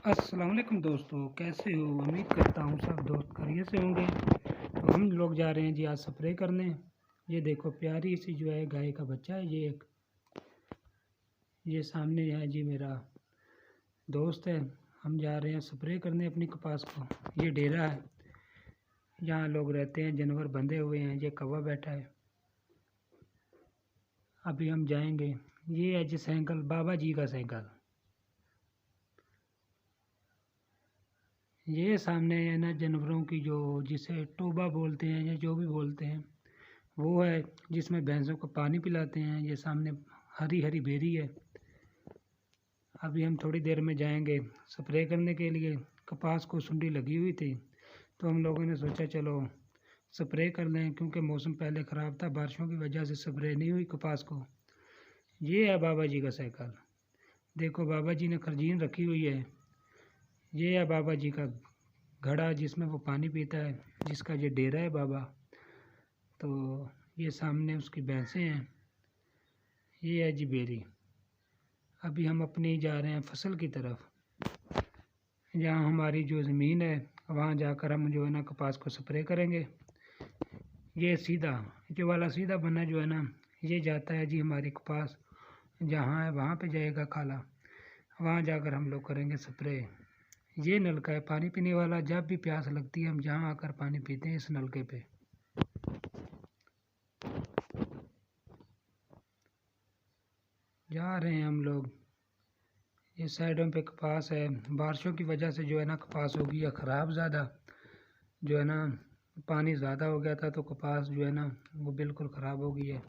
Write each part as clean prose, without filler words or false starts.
अस्सलाम वालेकुम दोस्तों, कैसे हो? उम्मीद करता हूँ सब दोस्त खैरियत से होंगे। तो हम लोग जा रहे हैं जी आज स्प्रे करने। ये देखो प्यारी सी जो है गाय का बच्चा है। ये सामने है जी मेरा दोस्त है। हम जा रहे हैं स्प्रे करने अपनी कपास को। ये डेरा है, यहाँ लोग रहते हैं, जानवर बंधे हुए हैं। ये कौवा बैठा है। अभी हम जाएंगे। ये है जी साइकिल, बाबा जी का साइकिल। ये सामने है ना जानवरों की, जो जिसे टोबा बोलते हैं या जो भी बोलते हैं, वो है जिसमें भैंसों को पानी पिलाते हैं। ये सामने हरी हरी बेरी है। अभी हम थोड़ी देर में जाएंगे स्प्रे करने के लिए। कपास को सुंडी लगी हुई थी, तो हम लोगों ने सोचा चलो स्प्रे कर लें, क्योंकि मौसम पहले ख़राब था, बारिशों की वजह से स्प्रे नहीं हुई कपास को। ये है बाबा जी का साइकिल। देखो बाबा जी ने खरजीन रखी हुई है। ये है बाबा जी का घड़ा, जिसमें वो पानी पीता है, जिसका ये डेरा है बाबा। तो ये सामने उसकी भैंसें हैं। ये है जी बेरी। अभी हम अपनी जा रहे हैं फसल की तरफ। जहाँ हमारी जो ज़मीन है, वहाँ जाकर हम जो है ना कपास को स्प्रे करेंगे। ये सीधा, जो वाला सीधा बना जो है ना, ये जाता है जी हमारी कपास जहाँ है वहाँ पे जाएगा खाला। वहाँ जाकर हम लोग करेंगे स्प्रे। ये नलका है पानी पीने वाला। जब भी प्यास लगती है हम जहाँ आकर पानी पीते हैं, इस नलके पे। जा रहे हैं हम लोग। ये साइडों पे कपास है। बारिशों की वजह से जो है ना कपास हो गई है ख़राब ज़्यादा। जो है ना पानी ज़्यादा हो गया था, तो कपास जो है ना वो बिल्कुल ख़राब हो गई है।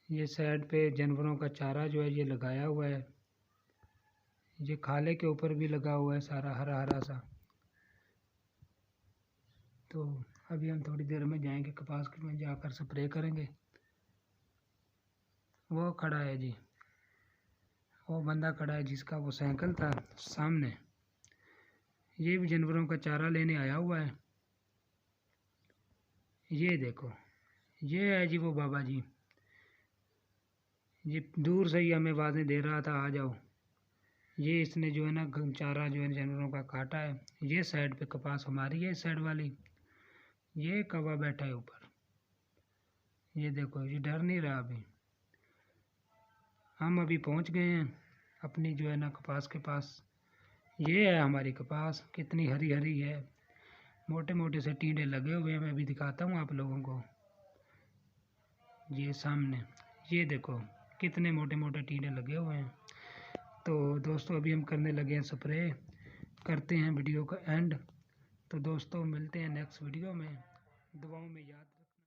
ये साइड पे जानवरों का चारा जो है ये लगाया हुआ है। ये खाले के ऊपर भी लगा हुआ है, सारा हरा हरा सा। तो अभी हम थोड़ी देर में जाएंगे कपास में जाकर स्प्रे करेंगे। वो खड़ा है जी, वो बंदा खड़ा है जिसका वो साइकिल था सामने। ये भी जानवरों का चारा लेने आया हुआ है। ये देखो, ये है जी वो बाबा जी। ये दूर से ही हमें आवाज़ें दे रहा था आ जाओ। ये इसने जो है ना चारा जो है जानवरों का काटा है। ये साइड पे कपास हमारी है, इस साइड वाली। ये कौवा बैठा है ऊपर। ये देखो, ये डर नहीं रहा। अभी हम अभी पहुंच गए हैं अपनी जो है ना कपास के पास। ये है हमारी कपास, कितनी हरी हरी है। मोटे मोटे से टींडे लगे हुए हैं। मैं अभी दिखाता हूँ आप लोगों को। ये सामने, ये देखो कितने मोटे मोटे टींडे लगे हुए हैं। तो दोस्तों अभी हम करने लगे हैं स्प्रे। करते हैं वीडियो का एंड। तो दोस्तों मिलते हैं नेक्स्ट वीडियो में। दुआओं में याद